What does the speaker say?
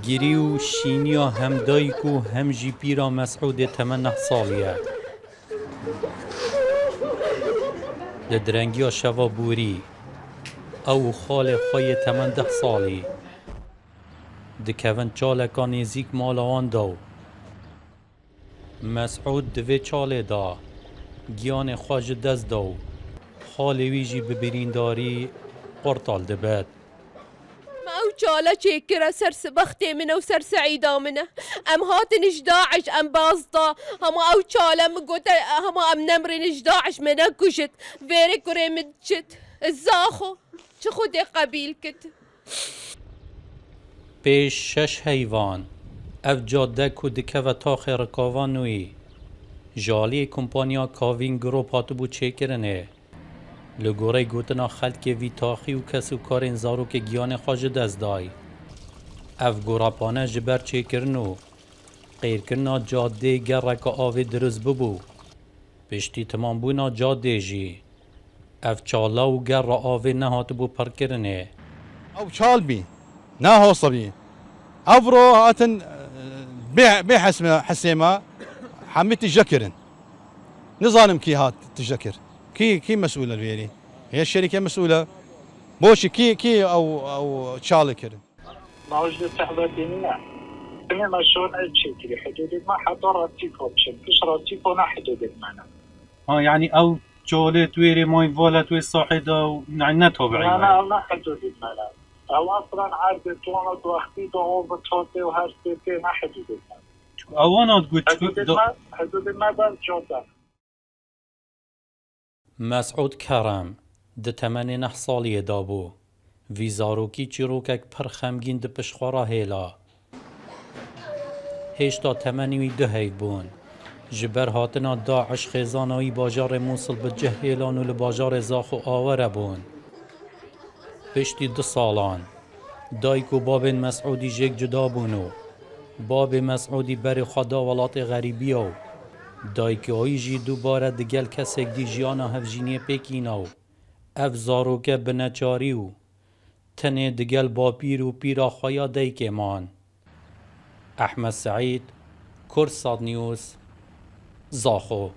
گیری و شینیا هم دایک و هم جی پیرا مسعود تمن 9 سالیه لدرنگیا شوا بوری او خال خوی تمن 10 سالی دکون چالکا نزیک مالوان دو مسعود دوی چاله دا گیان خواج دست دو خال ویجی ببرینداری قرطال دبد او چاله چیکره سر سبختي منه وسر سعيدة منه ام هاتنش داعش ام بازطا هما او چاله مقوتا هما ام نمرنش داعش منه كشت فيري كوري مدشت الزاخو چه خودي قبيل كت پیش 6 حیوان اف جاده که دکه و تاخ رکاوانوی جالی کمپانیا کاوین گروپ هاتو بو چه کرنه لگوره گوتنا خلک وی تاخی و کس و کارین زارو که گیان خواج دست دای اف گوراپانه جبر چه کرنو غیر کرنا جاده گرک آوه درز ببو پشتی تمام بونا جاده جی اف چالا و گر آوه نه هاتو بو پر کرنه او چالبی نه هوصبی افرو هاتن بي حسيمة حميت جكرن نظام كي هات تجكر كي مسؤولة الفيري هي الشركة مسؤولة بوش كي او تشالكر ما وجد تحضيرين لا ما شلون تشكري حدود ما حضرتيكم فيش راتيكم حدود المعنى يعني او جولت ويري موي فولت وي صاحده يعني طبيعي لا حدود المعنى او اصلا عاد تونا وقتی دو بتوته و هر سیتی نحدود اوانات گوت حدود ما بر جوده مسعود کرم ده 8 سالی دابو وی زاروکی چیروکک پر خمگین ده پشخورا هیلا هشتا 82 هیف بون جبر هاتنا داعش خیزانوی باجار موصل به جه هیلان و لباجار زاخو آوره بون پشتی 2 سالان دایک و باب مسعودی جک جدا بونو باب مسعودی بر خدا ولات غریبیو دایک اوی جی دوباره دگل کسک دی جیانا هفجینی پیکینو اف زاروکه بنچاریو تنه دگل با پیر و پیرا خویا دایک مان احمد سعید کرساد نیوز زاخو